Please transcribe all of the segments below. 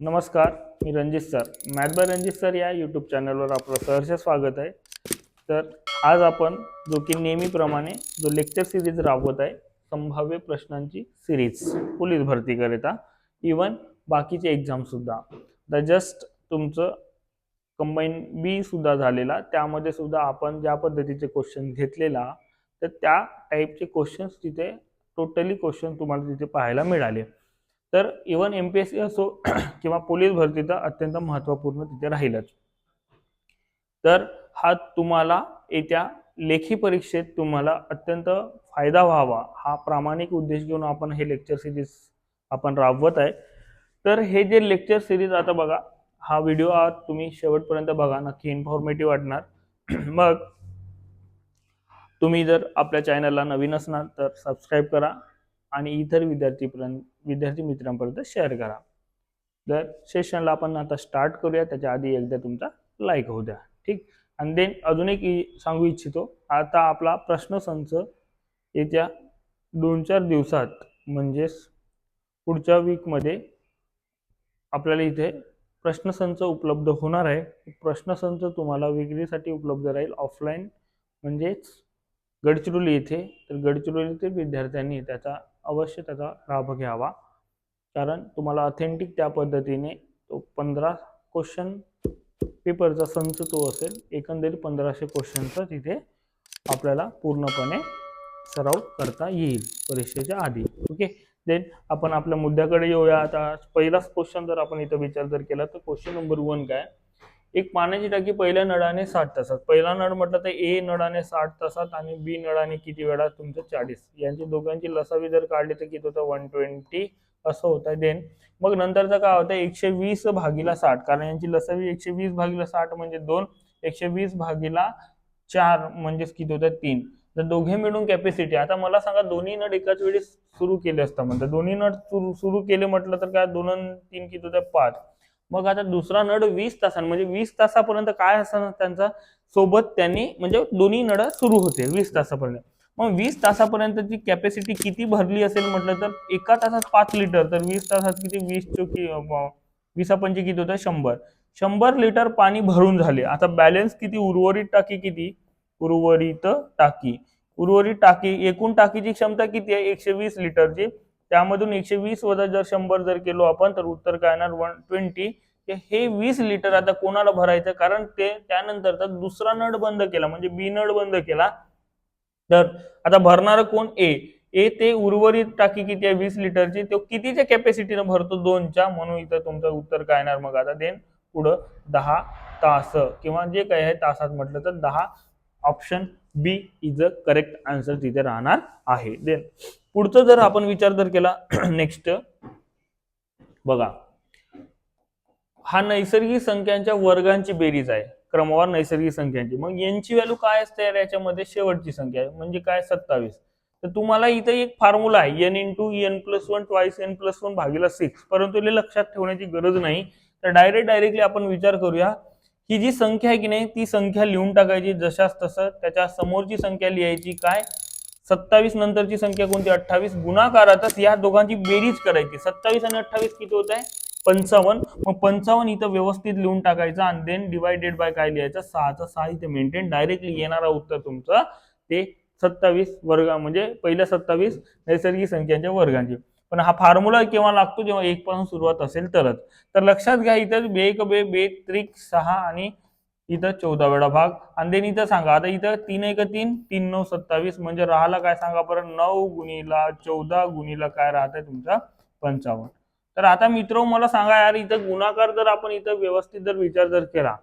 नमस्कार, मी Ranjit sir. Math by Ranjit sir या यूट्यूब चॅनलवर आपलं सहर्ष स्वागत आहे. तर आज आपण जो की नेहमीप्रमाणे जो लेक्चर सिरीज राबवत आहे, संभाव्य प्रश्नांची सिरीज पोलीस भरतीकरिता, इवन बाकीचे एक्झामसुद्धा. जस्ट तुमचं कंबाईन बी सुद्धा झालेला, त्यामध्ये सुद्धा आपण ज्या पद्धतीचे क्वेश्चन घेतलेला, तर त्या टाईपचे क्वेश्चन्स तिथे टोटली क्वेश्चन तुम्हाला तिथे पाहायला मिळाले. तर इवन MPSC असो किंवा पोलीस भरती तर अत्यंत महत्त्वपूर्ण तिथे राहीलच. तर हा तुम्हाला येत्या लेखी परीक्षेत तुम्हाला अत्यंत फायदा व्हावा, हा प्रामाणिक उद्देश घेऊन आपण हे लेक्चर सिरीज आपण राबवत आहे. तर हे जे लेक्चर सिरीज आता बघा, हा व्हिडिओ आज तुम्ही शेवटपर्यंत बघा, नक्की इन्फॉर्मेटिव्ह वाटणार. मग तुम्ही जर आपल्या चॅनलला नवीन असणार तर सबस्क्राईब करा आणि इतर विद्यार्थी मित्रांपर्यंत शेअर करा. तर सेशनला आपण आता स्टार्ट करूया, त्याच्या आधी एकदा तुमचा लाईक होऊ द्या, ठीक. आणि देन अजून एक सांगू इच्छितो, आता आपला प्रश्नसंच येत्या 2-4 दिवसात म्हणजेच पुढच्या वीकमध्ये आपल्याला इथे प्रश्नसंच उपलब्ध होणार आहे. प्रश्नसंच तुम्हाला विक्रीसाठी उपलब्ध राहील ऑफलाईन, म्हणजेच गडचिरोली येथे. तर गडचिरोलीतील विद्यार्थ्यांनी अवश्य त्याचा लाभ घ्यावा, कारण तुम्हाला ऑथेंटिक त्या पद्धतीने तो 15 क्वेश्चन पेपरचा संच तो असेल. एकंदरीत 1500 क्वेश्चनचा तिथे आपल्याला पूर्णपणे सराव करता येईल परीक्षेच्या आधी. ओके, देन आपण आपल्या मुद्द्याकडे येऊया. आता पहिलाच क्वेश्चन जर आपण इथं विचार जर केला तर क्वेश्चन नंबर 1 काय, एक पाण्याची टाकी पहिल्या नळाने 60 तासात. पहिला नळ म्हटलं तर ए नळाने 60 तासात आणि बी नळाने किती वेळा, तुमचं 40. यांची दोघांची लसावी जर काढली तर किती होतं, 120 असं होतं. देन मग नंतरचं काय होतं, 120 भागीला 60, कारण यांची लसावी 120 भागीला 60 म्हणजे 2, 120 भागीला 4 म्हणजेच किती होतं, 3. तर दोघे मिळून कॅपॅसिटी. आता मला सांगा, दोन्ही नळ एकाच वेळी सुरू केले असता म्हणतात, दोन्ही नळ सुरू केले म्हटलं तर काय, 2 आणि 3 किती होतं, 5. मग आता दुसरा नळ 20 तासांनी, म्हणजे 20 तासापर्यंत काय असणार त्यांचा सोबत त्यांनी, म्हणजे दोन्ही नळ सुरू होते 20 तासापर्यंत. मग 20 तासापर्यंतची कॅपॅसिटी किती भरली असेल म्हटलं तर एका तासात 5 लिटर, तर 20 तासात किती, 20 पंचे किती होतं, 100 लिटर पाणी भरून झाले. आता बॅलन्स किती, उर्वरित टाकी किती, उर्वरित टाकी एकूण टाकीची क्षमता किती आहे, 120 लिटरची. त्यामधून 120 वजा जर 100 जर केलो आपण तर उत्तर काय येणार, 120. हे 20 लिटर आता कोणाला भरायचं, कारण ते त्यानंतर दुसरा नळ बंद केला, म्हणजे बी नळ बंद केला. तर आता भरणार कोण, ए ते उर्वरित टाकी किती आहे 20 लिटरची, तो कितीच्या कॅपॅसिटीने भरतो, 2च्या. म्हणून इथं तुमचं उत्तर काय येणार मग आता. देन पुढं 10 तास किंवा जे काही आहे तासात म्हटलं तर 10. Option B is a correct answer तिथे राहणार आहे. देन पुढचं जर आपण विचार जर केला नेक्स्ट बघा, हा नैसर्गिक संख्यांच्या वर्गांची बेरीज आहे, क्रमवार नैसर्गिक संख्यांची. मग यांची व्हॅल्यू काय असते याच्यामध्ये, शेवटची संख्या आहे म्हणजे काय, 27. तर तुम्हाला इथे एक फॉर्म्युला आहे, n × n+1 ट्वाइस n+1 भागीला 6, परंतु हे लक्षात ठेवण्याची गरज नाही. तर डायरेक्टली आपण विचार करूया, ही जी संख्या आहे की नाही, ती संख्या लिहून टाकायची जशाच तसं, त्याच्या समोरची संख्या लिहायची काय, 27 नंतरची संख्या कोणती, 28. गुणाकारातच या दोघांची बेरीज करायची, 27 आणि 28 किती होत आहे, 55. मग 55 इथं व्यवस्थित लिहून टाकायचं आणि देन डिवायडेड बाय काय लिहायचं, 6चा 6 इथे मेंटेन. डायरेक्टली येणारा उत्तर तुमचं ते 27 वर्ग, म्हणजे पहिल्या 27 नैसर्गिक संख्यांच्या वर्गांची. पण हा फॉर्म्युला केव्हा लागतो, जेव्हा 1 पासून सुरुवात असेल तरच. तर लक्षात घ्या, इथं बे त्रिक 6 आणि इथं 14 वेळा भाग. आणि देन इथं सांगा, आता इथं 3 1 3, 3 9 27, म्हणजे राहिला काय सांगा परत, 9 गुणिला 14 गुणिला काय राहतंय तुमचा 55. तर आता मित्र मला सांगा यार, इथं गुणाकार जर आपण इथं व्यवस्थित जर विचार जर केला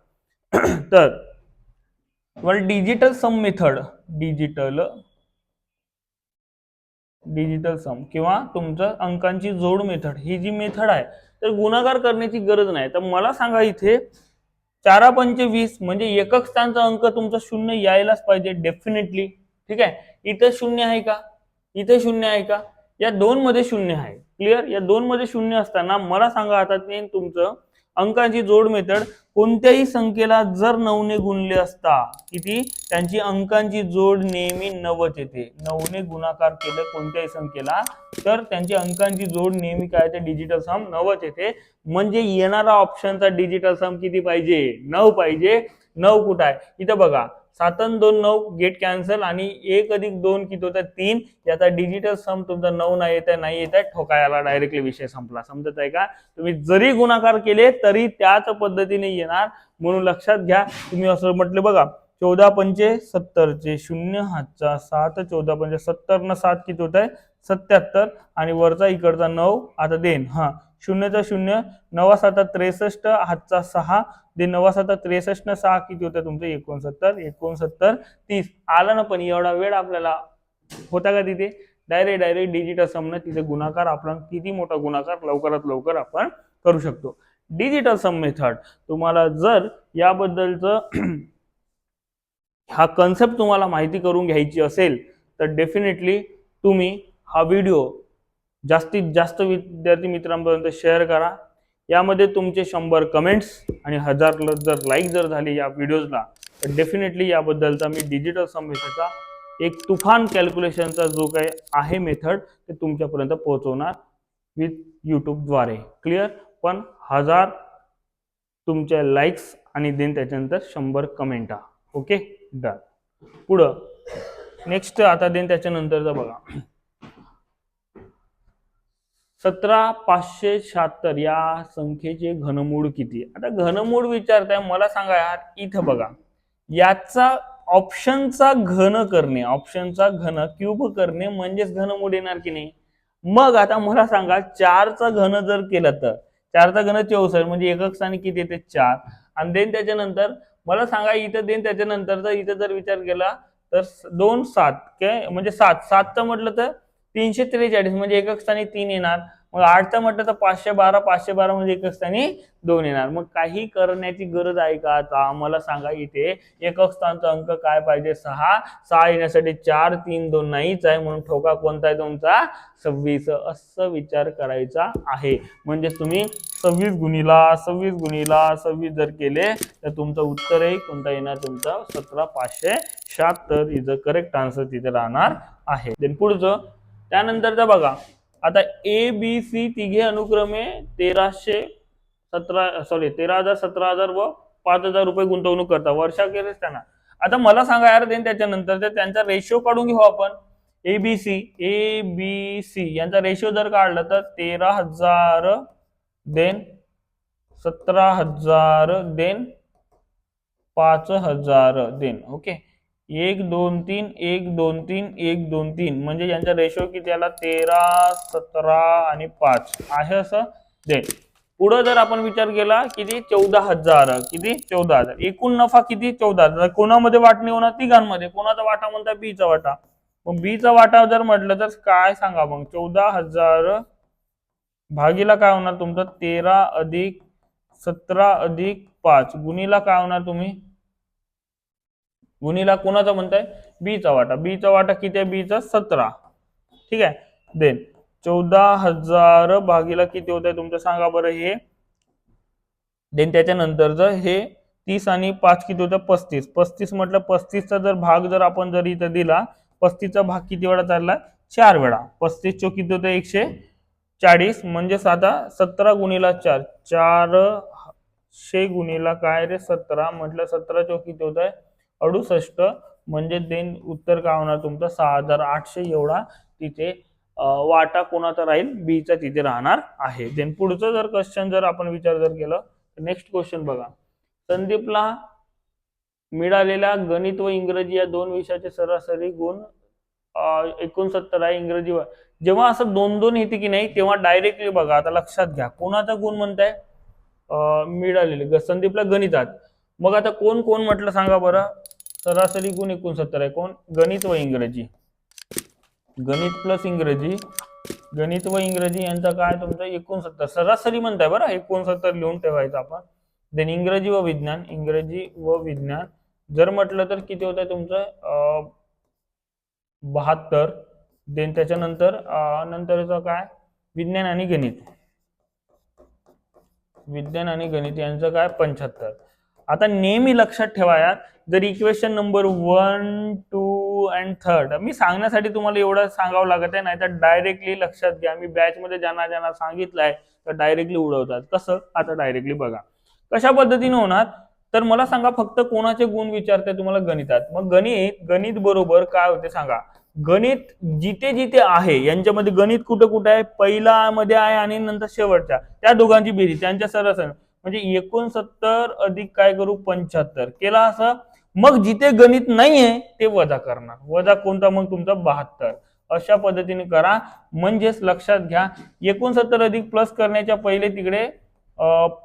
तर डिजिटल सम मेथड, डिजिटल सम किंवा तुमचं अंकांची जोड मेथड, ही जी मेथड आहे, तर गुणाकार करण्याची गरज नाही. तर मला सांगा, इथे 4 पंचे 20 म्हणजे एकक स्थानचा अंक तुमचा 0 यायलाच पाहिजे डेफिनेटली, ठीक आहे. इथे 0 आहे का, इथे 0 आहे का, या 2 मध्ये 0 आहे. क्लिअर, या 2 मध्ये 0 असताना मला सांगा आता ते तुमचं अंकांची जोड मेथड कोणत्याही संख्येला जर 9 ने गुणले असता किती त्यांची अंकांची जोड नेहमी 9च येते. 9 ने गुणाकार केलं कोणत्याही संख्येला तर त्यांची अंकांची जोड नेहमी काय येते डिजिटल सम 9च येते. म्हणजे येणारा ऑप्शनचा डिजिटल सम किती पाहिजे 9 पाहिजे. 9 कुठं आहे इथं बघा 7 आणि 2 9 गेट कॅन्सल आणि 1 अधिक 2 किती होतात 3. याचा डिजिटल सम तुमचा 9 नाही येत आहे ठोकायला डायरेक्टली विषय संपला. समजत आहे का. तुम्ही जरी गुणाकार केले तरी त्याच पद्धतीने येणार म्हणून लक्षात घ्या. तुम्ही असं म्हटले बघा 14 पंचे 70 चे 0 हातचा 7 14 पंचे 70 न 7 किती होत आहे 77 आणि वरचा इकडचा 9 आता देन हा 0चा 0 9 7 63 हातचा 6 दे 9 7 63 न 6 किती होतं तुमचं 69 30 आलं ना. पण एवढा वेळ आपल्याला होता का तिथे डायरेक्ट डिजिटल समनं तिथे गुणाकार आपण किती मोठा गुणाकार लवकरात लवकर आपण करू शकतो. डिजिटल सम मेथड तुम्हाला जर याबद्दलचं हा कन्सेप्ट तुम्हाला माहिती करून घ्यायची असेल तर डेफिनेटली तुम्ही हा व्हिडिओ जास्तीत जास्त विद्यार्थी मित्रांपर्यंत शेअर करा. यामध्ये तुमचे 100 कमेंट्स आणि 1000 जर लाईक जर झाले या व्हिडिओजला तर डेफिनेटली याबद्दलचा मी डिजिटल सम मेथडचा एक तुफान कॅल्क्युलेशनचा जो काही आहे मेथड ते तुमच्यापर्यंत पोहोचवणार विथ यूट्यूबद्वारे. क्लिअर. पण 1000 तुमच्या लाईक्स आणि देन त्याच्यानंतर 100 कमेंटा. Okay done. पुढं नेक्स्ट आता देन त्याच्यानंतरचा बघा 17576 या संख्येचे घनमूळ किती. आता घनमूळ विचारताय मला सांगा यार इथं बघा याचा ऑप्शनचा घन करणे ऑप्शनचा घन क्यूब करणे म्हणजेच घनमूळ येणार की नाही. मग आता मला सांगा 4चा घन जर केलं तर 4चा घन 64 म्हणजे एकक स्थानी किती येते 4 आणि देन त्याच्यानंतर मला सांगा इथं देन त्याच्यानंतरचा इथं जर विचार केला तर 2 7 काय म्हणजे 7चं म्हटलं तर 343 म्हणजे एकक स्थानी 3 येणार. मग 8चं म्हटलं तर 512 म्हणजे एकक स्थानी 2 येणार. मग काही करण्याची गरज आहे का. आता मला सांगा इथे एकक स्थानचा अंक काय पाहिजे 6 येण्यासाठी 4 3 2 नाहीच आहे म्हणून ठोका कोणता आहे तुमचा 26 असं विचार करायचा आहे. म्हणजे तुम्ही 26 गुणिला 26 जर केले तर तुमचं उत्तर आहे कोणता येणार तुमचा 17576 इज करेक्ट आन्सर तिथे राहणार आहे. देन पुढचं त्यानंतरचा बघा आता ए बी सी तिघे अनुक्रमे 13,000 17,000 व 5,000 रुपये गुंतवणूक करता वर्षाखेरीस त्यांना. आता मला सांगा यार देन त्याच्यानंतर त्यांचा रेशो काढून घेऊ आपण. ए बी सी यांचा रेशो जर काढला तर 13,000 देन 17,000 देन 5,000 देन ओके 1 2 3 1 2 3 1 2 3 म्हणजे यांचा रेशो किती आला 13 17 आणि 5 आहे असं. देन पुढे जर आपण विचार केला किती 14,000 किती 14,000 एकूण नफा किती 14,000 कोणामध्ये वाटणी होणार तिघांमध्ये कोणाचा वाटा म्हणता बीचा वाटा. मग बीचा वाटा जर म्हटलं तर काय सांगा मग 14,000 भागीला काय होणार तुमचं 13 अधिक 17 अधिक 5 गुणीला काय होणार तुम्ही गुणीला कोणाचा म्हणताय बीचा वाटा किती आहे बीचा 17 ठीक आहे. देन 14,000 भागीला किती होत आहे तुमचं सांगा बरं हे. देन त्याच्यानंतरचं हे 30 आणि 5 किती होतं 35 म्हटलं 35चा जर भाग जर आपण जर इथं दिला 35चा भाग किती वेळा चालला 4 वेळा 35 चो किती होतं 140 म्हणजे साधा 17 गुणीला 4 400 गुणीला काय रे 17 म्हटलं 17 चो किती होत आहे 68 म्हणजे देन उत्तर काय होणार तुमचं 6,800 एवढा तिथे वाटा कोणाचा राहील बीचा तिथे राहणार आहे. देन पुढचं जर क्वेश्चन जर आपण विचार जर केलं नेक्स्ट क्वेश्चन बघा संदीपला मिळालेल्या गणित व इंग्रजी या दोन विषयाचे सरासरी गुण 69 आहे. इंग्रजी जेव्हा असं 2-2 येते की नाही तेव्हा डायरेक्टली बघा आता लक्षात घ्या कोणाचा गुण म्हणताय मिळालेले संदीपला गणितात. मग आता कोण कोण म्हटलं सांगा बरं सरासरी गुण 69 आहे कोण गणित व इंग्रजी गणित प्लस इंग्रजी गणित व इंग्रजी यांचा काय तुमचं 69 सरासरी म्हणताय बरं 69 लिहून ठेवायचं आपण. देन इंग्रजी व विज्ञान जर म्हटलं तर किती होत आहे तुमचं 72. देन त्याच्यानंतर नंतरचं काय विज्ञान आणि गणित विज्ञान आणि गणित यांचं काय 75. आता नेहमी लक्षात ठेवा यार, जर इक्वेशन नंबर 1, 2 अँड 3 मी सांगण्यासाठी तुम्हाला एवढं सांगावं लागत आहे, नाही तर डायरेक्टली लक्षात घ्या. मी बॅच मध्ये ज्यांना सांगितलंय तर डायरेक्टली उडवतात. कसं? आता डायरेक्टली बघा कशा पद्धतीने होणार. तर मला सांगा फक्त कोणाचे गुण विचारते तुम्हाला गणितात. मग गणित बरोबर काय होते सांगा. गणित जिथे जिथे आहे यांच्यामध्ये गणित कुठं कुठं आहे, पहिला मध्ये आहे आणि नंतर शेवटच्या त्या दोघांची बेरीज त्यांच्या सरासरी म्हणजे 69 अधिक काय करू 75 केला असं. मग जिथे गणित नाहीये ते वजा करणार. वजा कोणता मग तुमचा 72. अशा पद्धतीने करा. म्हणजेच लक्षात घ्या 69 अधिक प्लस करण्याच्या पहिले तिकडे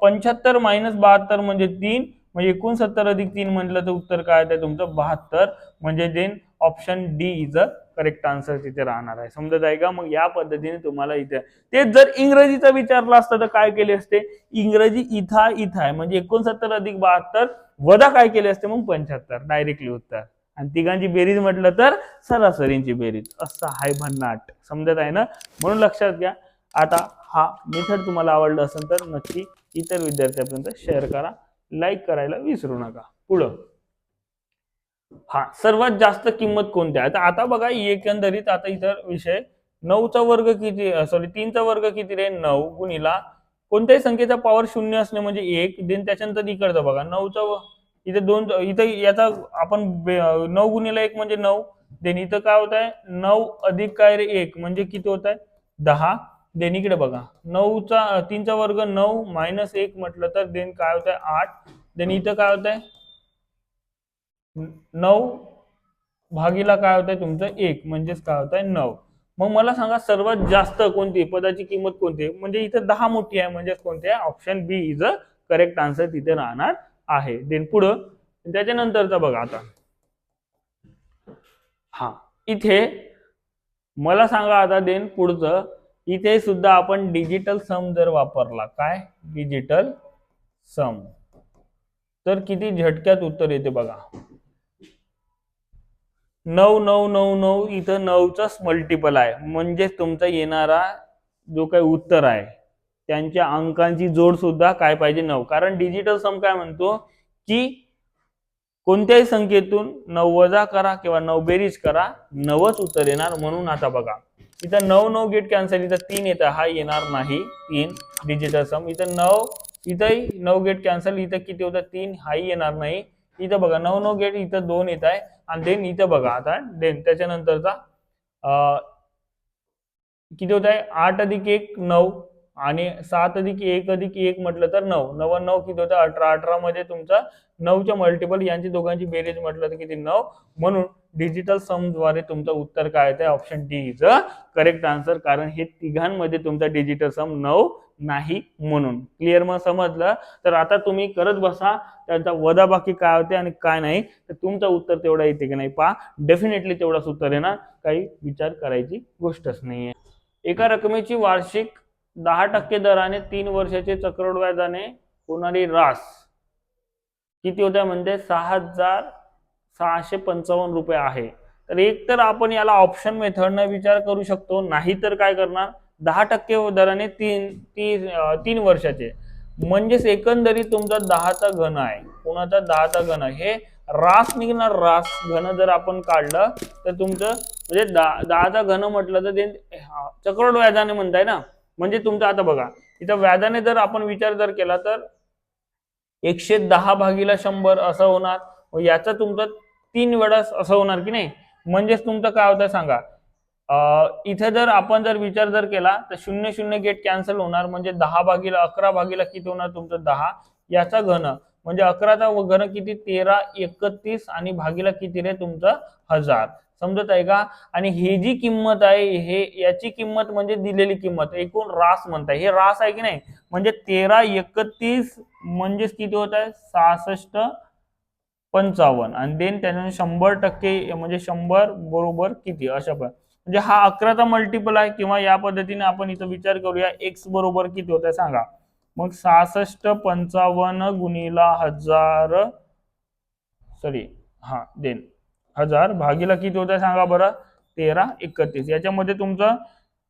75 मायनस 72 म्हणजे 3. म्हणजे 69 अधिक 3 म्हटलं तर उत्तर काय आहे तुमचं 72. म्हणजे then option D is a correct answer तिथे राहणार आहे. समजत आहे का? मग या पद्धतीने तुम्हाला इथे ते जर इंग्रजीचा विचारला असतं तर काय केले असते, इंग्रजी इथं आहे म्हणजे 69 अधिक 72 वजा काय केले असते मग 75 डायरेक्टली उत्तर. आणि तिघांची बेरीज म्हटलं तर सरासरींची बेरीज. असं आहे भन्नाट. समजत आहे ना? म्हणून लक्षात घ्या. आता हा मेथड तुम्हाला आवडला असेल तर नक्की इतर विद्यार्थ्यांपर्यंत शेअर करा. लाईक करायला विसरू नका. पुढं हा सर्वात जास्त किंमत कोणती आहे. आता बघा एकंदरीत आता इतर विषय 9चा वर्ग किती, सॉरी 3चा वर्ग किती रे 9 गुणिला कोणत्याही संख्येचा पॉवर 0 असणे म्हणजे 1. देन त्याच्यानंतर इकडचं बघा 9चा इथे 2 इथे याचा आपण 9 गुणिला 1 म्हणजे 9. देन इथं काय होत आहे 9 अधिक काय रे 1 म्हणजे किती होत आहे 10. देन इकडे बघा 3चा वर्ग 9 मायनस 1 म्हटलं तर देन काय होत आहे 8. देन इथं काय होत आहे 9 भागीला काय होत आहे तुमचं 1 म्हणजेच काय होत आहे 9. मग मला सांगा सर्वात जास्त कोणती पदाची किंमत कोणती, म्हणजे इथं 10 मोठी आहे म्हणजे कोणती आहे, option B is a correct answer तिथे राहणार आहे. देन पुढं त्याच्यानंतरचा बघा आता हा इथे मला सांगा आता देन पुढचं इथे सुद्धा आपण डिजिटल सम जर वापरला, काय डिजिटल सम, तर किती झटक्यात उत्तर येते बघा. 9 9 9 9 इथं 9चाच मल्टिपल आहे म्हणजेच तुमचा येणारा जो काही उत्तर आहे त्यांच्या अंकांची जोड सुद्धा काय पाहिजे 9. कारण डिजिटल सम काय म्हणतो की कोणत्याही संख्येतून 9 वजा करा किंवा 9 बेरीज करा 9च उत्तर येणार. म्हणून आता बघा इथं 9 9 गेट कॅन्सल, इथं 3 येतं हा येणार नाही 3 डिजिटल सम. इथं 9 इथंही 9 गेट कॅन्सल, इथं किती होतं 3 हाही येणार नाही. इथं बघा 9 9 गेट इथं 2 येत आहे. आणि देन इथं बघा आता देन त्याच्यानंतरचा किती होत आहे 8 अधिक 1 9 आणि 7 अधिक 1 अधिक 1 म्हटलं तर 9 9 9 किती होतं 18 18 मध्ये तुमचा 9च्या मल्टिपल यांची दोघांची बेरीज म्हटलं तर किती 9. म्हणून डिजिटल सम द्वारे तुमचं उत्तर काय येते option D is a correct answer. कारण हे तिघांमध्ये तुमचा डिजिटल सम 9 नाही म्हणून. क्लिअर मग समजलं. तर आता तुम्ही करत बसा त्यांचा वजा बाकी काय होते आणि काय नाही, तर तुमचं उत्तर तेवढा येते की नाही पहा. डेफिनेटली तेवढाच उत्तर येणार, काही विचार करायची गोष्टच नाहीये. एका रकमेची वार्षिक 10% दराने 3 वर्षाचे चक्रवाढ व्याजाने होणारी रास किती होत्या म्हणजे 6,655 रुपये आहे. तर एक तर आपण याला ऑप्शन मेथडने विचार करू शकतो, नाही तर काय करणार 10% दराने 3 वर्षाचे म्हणजेच एकंदरीत तुमचा 10चा घन आहे. कोणाचा 10चा घन आहे हे रास निघणार. रास घन जर आपण काढलं तर तुमचं म्हणजे 10चा घन म्हटलं तर चक्रवाढ व्याजाने म्हणताय ना, म्हणजे तुमचं आता बघा इथं व्याजाने जर आपण विचार जर केला तर 110 भागीला 100 असं होणार. याचा तुमचं 3 वेळा असं होणार की नाही. म्हणजेच तुमचं काय होतं सांगा इथे जर आपण जर विचार जर केला तर 0 0 गेट कॅन्सल होणार म्हणजे 10 भागीला 11 भागीला किती होणार तुमचं 10. याचा घन म्हणजे 11चा घन किती 13 31 आणि भागीला किती रे तुमचं 1000. समजत आहे का. आणि ही जी किंमत आहे हे याची किंमत म्हणजे दिलेली किंमत एकूण रास म्हणताय. हे रास आहे की नाही म्हणजे 13 31 म्हणजेच किती होत आहे 66 55 आणि देन त्याच्याने 100% म्हणजे 100 बरोबर किती अशा पण म्हणजे हा 11चा मल्टिपल आहे. किंवा या पद्धतीने आपण इथं विचार करूया x बरोबर किती होत आहे सांगा. मग 66 55 गुणिला 1000 सॉरी हा देन 1000 भागीला किती होत आहे सांगा बरं 13 31. याच्यामध्ये तुमचं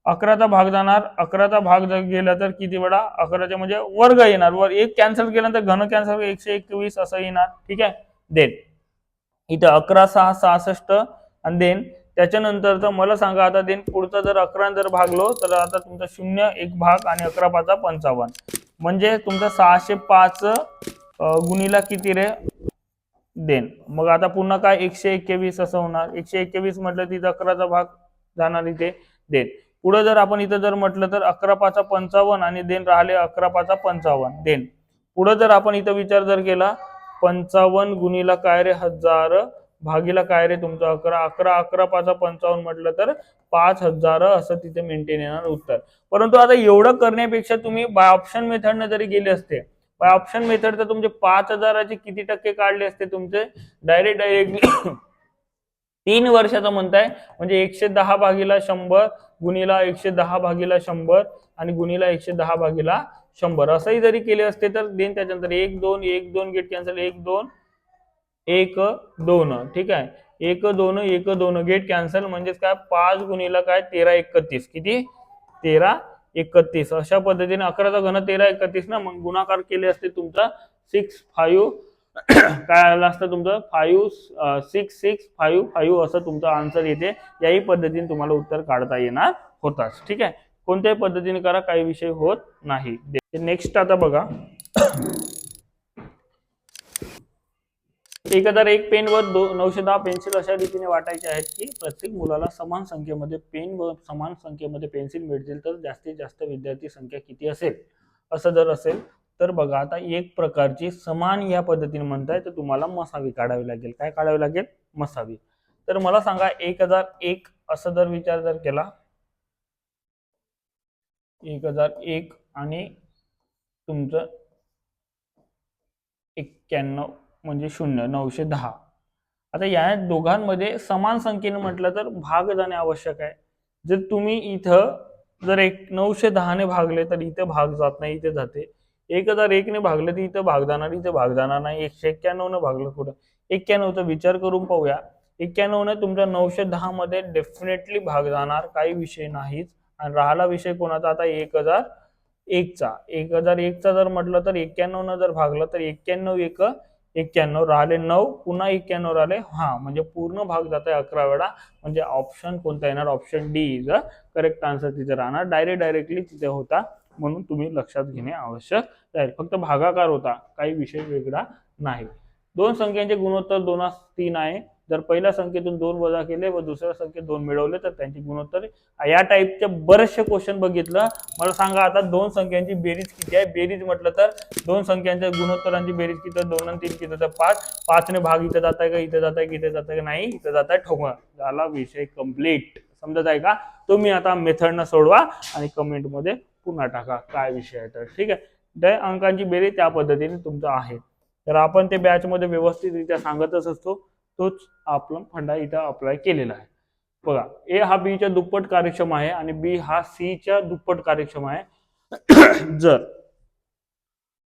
11चा भाग जाणार, 11चा भाग जर गेला तर किती वेळा 11चे म्हणजे वर्ग येणार, वर एक कॅन्सल केल्यानंतर घन कॅन्सल 121 असं येणार. ठीक आहे. देन इथं 11 6 66 आणि देन त्याच्यानंतर मला सांगा आता देन पुढचा जर 11 जर भागलो तर आता तुमचा 0 एक भाग आणि 11 5 55 म्हणजे तुमचा 605 गुणीला किती रे देन. मग आता पुन्हा काय 121 असं होणार. 121 म्हटलं तिथं 11चा भाग जाणार इथे देन. पुढे जर आपण इथं जर म्हटलं तर 11 5 55 आणि देन राहिले 11 5 55 देन. पुढे जर आपण इथं विचार जर केला 55 गुणीला काय रे 1000 भागीला काय रे तुमचं 11 11 11 5 55 म्हटलं तर 5000 असं तिथे मेंटेन येणार उत्तर. परंतु आता एवढं करण्यापेक्षा तुम्ही बाय ऑप्शन मेथडने जरी गेले असते, बाय ऑप्शन मेथड तर तुमचे 5000चे किती टक्के काढले असते तुमचे डायरेक्टली 3 वर्षाचं म्हणताय म्हणजे 110 भागीला 100 गुणीला 110 भागीला 100 आणि गुणीला 110 भागीला 100 असंही जरी केले असते तर देन त्याच्यानंतर 1 2 1 2 गेट कॅन्सल 1 2 1 2 ठीक आहे 1 2 1 2 गेट कॅन्सल म्हणजेच काय 5 गुणीला काय 13 31 किती 13 31 अशा पद्धतीने 11चा घन 13 31 ना मग गुणाकार केले असते तुमचा 6 5 काय आलं असतं तुमचं 5 6 6 5 5 असं तुमचं आन्सर येते. याही पद्धतीने तुम्हाला उत्तर काढता येणार होताच. ठीक आहे. कोणत्याही पद्धतीने करा काही विषय होत नाही. नेक्स्ट आता बघा 1001 पेन व 910 पेन्सिल अशा रीतीने वाटायचे आहेत की प्रत्येक मुलाला समान संख्येमध्ये पेन व समान संख्येमध्ये पेन्सिल मिळतील तर जास्तीत जास्त विद्यार्थी संख्या किती असेल. असं जर असेल तर बघा आता एक प्रकारची समान या पद्धतीने म्हणताय तर तुम्हाला मसावी काढावी लागेल. काय काढावी लागेल मसावी. तर मला सांगा 1001 असं जर विचार जर केला 1001 आणि तुमचं 91 म्हणजे 0 910. आता या दोघांमध्ये समान संख्येने म्हटलं तर भाग जाणे आवश्यक आहे. जर तुम्ही इथं जर 910 ने भागले तर इथे भाग जात नाही इथे जाते. 1001 ने भागले तर इथं भाग जाणार इथे भाग जाणार नाही. 191 ने भागलं कुठं 91चा विचार करून पाहूया. 91 ने तुमच्या 910 मध्ये डेफिनेटली भाग जाणार काही विषय नाहीच. आणि राहिला विषय कोणाचा आता 1001चा 1001चा जर म्हटलं तर 91 न जर भागलं तर 91 1 91 राहिले 9 पुन्हा 91 राहिले हा म्हणजे पूर्ण भाग जात आहे 11 वेळा. म्हणजे ऑप्शन कोणता येणार option D is a correct answer तिथे राहणार. डायरेक्टली तिथे होता म्हणून तुम्ही लक्षात घेणे आवश्यक आहे. फक्त भागाकार होता काही विषय वेगळा नाही. दोन संख्यांचे गुणोत्तर 2:3 आहे. जर पहिल्या संख्येतून 2 वजा केले व दुसऱ्या संख्येत 2 मिळवले तर त्यांची गुणोत्तर या टाईपचे बरेचसे क्वेश्चन बघितलं. मला सांगा आता दोन संख्यांची बेरीज किती आहे. बेरीज म्हटलं तर दोन संख्यांच्या गुणोत्तरांची बेरीज किती 2 आणि 3 किती तर 5. 5 ने भाग इथं जात आहे का इथं जात आहे की इथे जात आहे नाही इथं जात आहे ठोकळ. झाला विषय कंप्लीट. समजत आहे का. तुम्ही आता मेथडनं सोडवा आणि कमेंट मध्ये पुन्हा टाका काय विषय आहे तर. ठीक आहे. त्या अंकांची बेरीज त्या पद्धतीने तुमचं आहे. तर आपण ते बॅच मध्ये व्यवस्थितरित्या सांगतच असतो. तोच आपण फंडा इथं अप्लाय केलेला आहे. बघा ए हा बी च्या दुप्पट कार्यक्षम आहे आणि बी हा सी च्या दुप्पट कार्यक्षम आहे. जर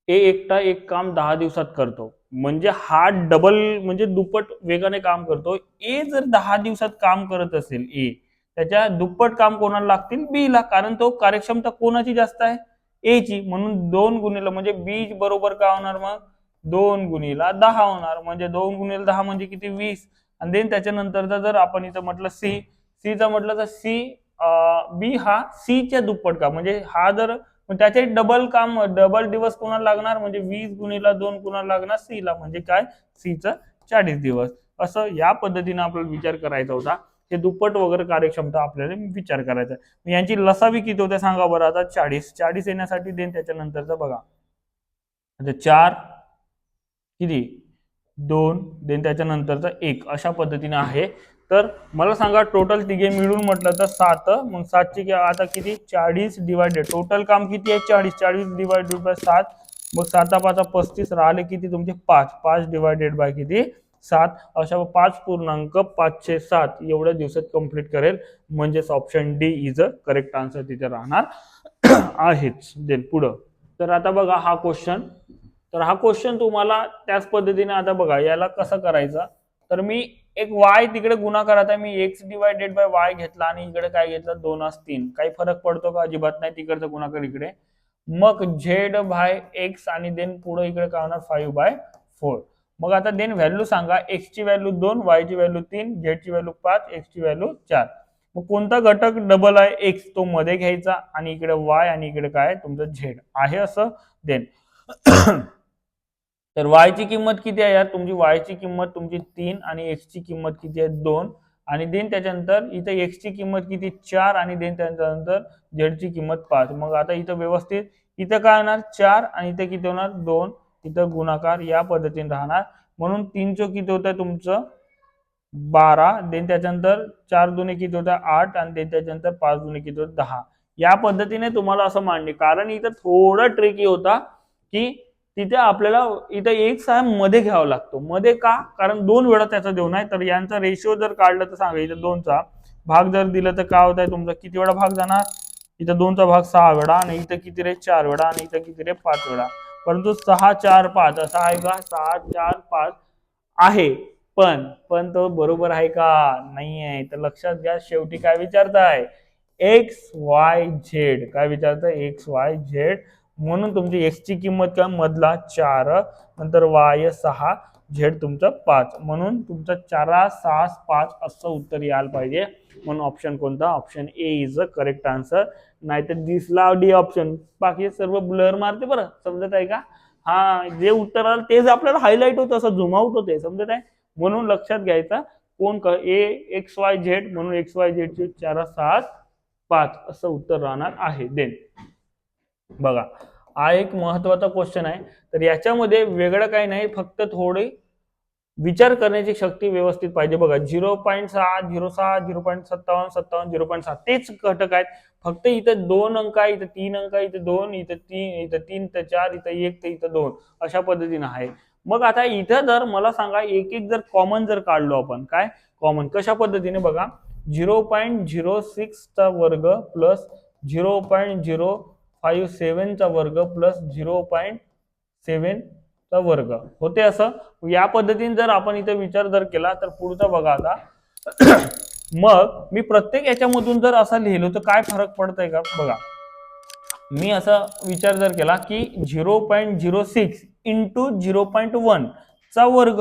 ए एकटा एक काम 10 दिवसात करतो म्हणजे हा डबल म्हणजे दुप्पट वेगाने काम करतो. ए जर 10 दिवसात काम करत असेल ए त्याच्या दुप्पट काम कोणाला लागतील बी ला. कारण तो कार्यक्षमता कोणाची जास्त आहे ए ची. म्हणून 2 गुणिले म्हणजे बी बरोबर काय होणार मग 2 गुणिला 10 होणार. म्हणजे 2 गुणिले 10 म्हणजे किती 20. आणि देन त्याच्यानंतर जर आपण इथं म्हटलं सी चा म्हटलं तर सी बी हा सी च्या दुप्पट काम म्हणजे हा जर त्याचे डबल काम डबल दिवस कोणाला लागणार म्हणजे 20 गुणिला 2 कोणाला लागणार सी ला म्हणजे काय सी चं 40 दिवस. असं या पद्धतीने आपल्याला विचार करायचा होता. हे दुप्पट वगैरे कार्यक्षमता आपल्याला विचार करायचा. यांची लसावी किती होते सांगा बरं आता 40 येण्यासाठी देन त्याच्यानंतरचा बघा 4 किती 2 देन त्याच्यानंतरचा 1 अशा पद्धतीने आहे. तर मला सांगा टोटल तिघे मिळून म्हटलं तर 7. मग 7 ची आता किती 40 डिवायडेड टोटल काम किती आहे 40 डिवायडेड बाय 7. मग 7 5 35 राहिले किती तुमचे 5 डिवायडेड बाय किती 7. अशा 5.5/7 एवढ्या दिवसात कंप्लीट करेल. म्हणजेच option D is a correct answer तिथे राहणार आहेच. देन पुढं तर आता बघा हा क्वेश्चन. तर हा क्वेश्चन तुम्हाला त्याच पद्धतीने आता बघा याला कसं करायचं. तर मी एक वाय तिकडे गुणाकार, आता मी एक्स डिवायडेड बाय वाय घेतला आणि इकडे काय घेतलं 2 काही फरक पडतो का? अजिबात नाही, तिकडचा गुणाकार इकडे. मग झेड बाय एक्स आणि देन पुढे इकडे काय होणार 5/4. मग आता देन व्हॅल्यू सांगा, एक्स ची व्हॅल्यू 2, वाय ची व्हॅल्यू 3, झेड ची व्हॅल्यू 5, एक्स ची व्हॅल्यू 4. मग कोणता घटक डबल आहे? एक्स, तो मध्ये घ्यायचा आणि इकडे वाय आणि इकडे काय तुमचं झेड आहे असं. देन तर वाय ची किंमत किती आहे यार? तुमची वाय ची किंमत तुमची 3 आणि एक्स ची किंमत किती आहे 2. आणि देन त्याच्यानंतर इथं एक्स ची किंमत किती 4 आणि देन त्याच्यानंतर झेड ची किंमत 5. मग आता इथं व्यवस्थित इथं काय होणार 4 आणि इथं किती होणार 2, इथं गुणाकार या पद्धतीने राहणार. म्हणून 3 चोक किती होत आहे तुमचं 12, देन त्याच्यानंतर 4 दुने किती होतं 8 आणि देन त्याच्यानंतर 5 दुने किती होतं 10. या पद्धतीने तुम्हाला असं मांडणे, कारण इथं थोडं ट्रिकी होता की तिथे आपल्याला इथं एक साहेब मध्ये घ्यावा लागतो. मध्ये का? कारण 2 वेळा त्याचा देऊन आहे, तर यांचा रेशिओ जर काढलं तर सांगा, इथं 2चा भाग जर दिलं तर काय होत आहे तुमचा किती वेळा भाग जाणार? इथं 2चा भाग 6 वेळा आणि इथं किती रे 4 वेळा आणि इथं किती रे 5 वेळा. परंतु 6 4 5 असा आहे का? 6 4 5 आहे, पण तो बरोबर आहे का? नाही आहे. तर लक्षात घ्या, शेवटी काय विचारताय? X Y Z. काय विचारताय? X Y Z. म्हणून तुमची एक्स ची किंमत काय? मधला 4, नंतर वाय 6, झेड तुमचं 5. म्हणून तुमचं 4 6 5 असं उत्तर यायला पाहिजे. म्हणून ऑप्शन कोणता? Option A is a correct answer. नाहीतर दिसला डी ऑप्शन, बाकी सर्व ब्लर मारते. बरं समजत आहे का? हा, जे उत्तर आलं तेच आपल्याला हायलाइट होतं, असं झूम आउट होते. समजत आहे? म्हणून लक्षात घ्यायचा कोण ए एक्स वाय झेड. म्हणून एक्स वाय झेड चे 4 6 5 असं उत्तर राहणार आहे. देन बघा, हा एक महत्वाचा क्वेश्चन आहे. तर याच्यामध्ये वेगळं काही नाही, फक्त थोडी विचार करण्याची शक्ती व्यवस्थित पाहिजे. बघा 0.6 0.6 0.57 57 0.7 तेच घटक आहेत. फक्त इथं 2 अंक आहे, इथं 3 अंक आहे, इथं 2, इथं 3, इथं 3, इथं 4, इथं 1, तर इथं 2 अशा पद्धतीने आहे. मग आता इथं जर मला सांगा एक एक जर कॉमन जर काढलो आपण, काय कॉमन कशा पद्धतीने? बघा 0.06 चा वर्ग प्लस 0.057 चा वर्ग प्लस 0.7 चा वर्ग होते असं. या पद्धतीने जर आपण इथे विचार जर केला तर पुढचा बघा आता मग मी प्रत्येक याच्यामधून जर असं लिहिलो तर काय फरक पडतंय का? बघा मी असा विचार जर केला की 0.06 इंटू 0.1 चा वर्ग,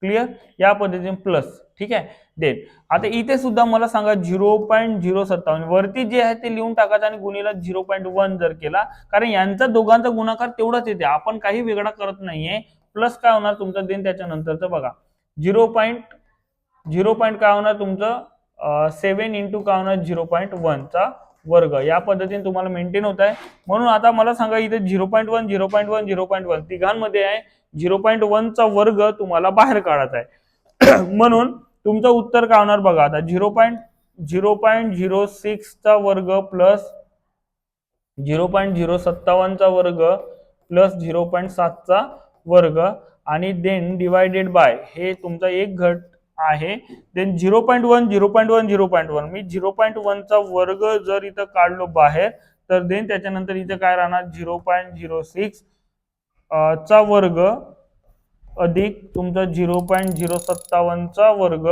क्लिअर, या पद्धतीने प्लस, ठीक आहे. देन आता इथे सुद्धा मला सांगा 0.057 वरती जे आहे ते लिहून टाकायचं आणि गुणिला 0.1 जर केला, कारण यांचा दोघांचा गुणाकार तेवढाच येते, आपण काही वेगळा करत नाहीये. प्लस काय होणार तुमचं? देन त्याच्यानंतरचं बघा 0. काय होणार तुमचं 7 इंटू काय होणार 0.1 चा वर्ग. या पद्धतीने तुम्हाला मेंटेन होत आहे. म्हणून आता मला सांगा इथे 0.1 0.1 0.1 तिघांमध्ये आहे 0.1 चा वर्ग तुम्हाला बाहेर काढायचा आहे. म्हणून तुमचं उत्तर काय होणार बघा आता 0.06 चा वर्ग प्लस 0.057 चा वर्ग प्लस 0.7 चा वर्ग आणि देन डिवायडेड बाय हे तुमचा एक घट आहे. देन 0.1 0.1 0.1 मी 0.1 चा वर्ग जर इथं काढलो बाहेर तर देन त्याच्यानंतर इथं काय राहणार 0.06 चा वर्ग अधिक तुमचा 0.057 चा वर्ग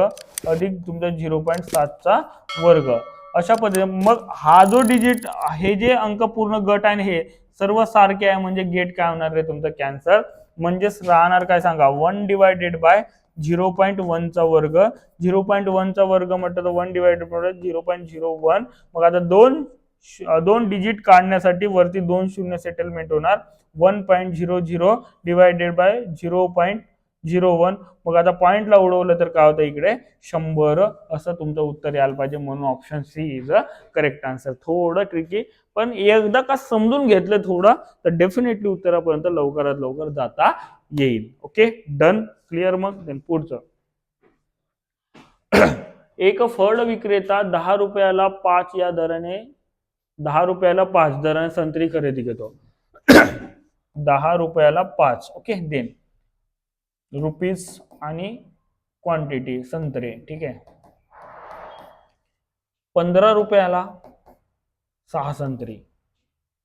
अधिक तुमचा 0.7 चा वर्ग अशा पद्धतीने. मग हा जो डिजिट हे जे अंक पूर्ण गट आहे हे सर्व सारखे आहे, म्हणजे गेट काय होणार रे तुमचं कॅन्सर. म्हणजेच राहणार काय सांगा 1 डिवायडेड बाय 0.1 चा वर्ग. 0.1 चा वर्ग म्हटलं तर 1 डिवायडेड बाय 0.01. मग आता दोन डिजिट काढण्यासाठी वरती 2 शून्य सेटलमेंट होणार. 1.00 डिवायडेड बाय 0.01. मग आता पॉइंटला उडवलं तर काय होतं इकडे 100 असं तुमचं उत्तर यायला पाहिजे. म्हणून option C is a correct answer. थोडं ट्रिकी, पण एकदा का समजून घेतलं थोडं तर डेफिनेटली उत्तरापर्यंत लवकरात लवकर जाता येईल. Okay, done, clear. मग पुढचं एक फळ विक्रेता 10 रुपयाला 5 या दराने 10 रुपयाला 5 दराने संत्री खरेदी घेतो. 10 रुपयाला 5. ओके, देन रुपीज आणि क्वांटिटी संत्रे, ठीक आहे. 15 रुपयाला 6 संत्री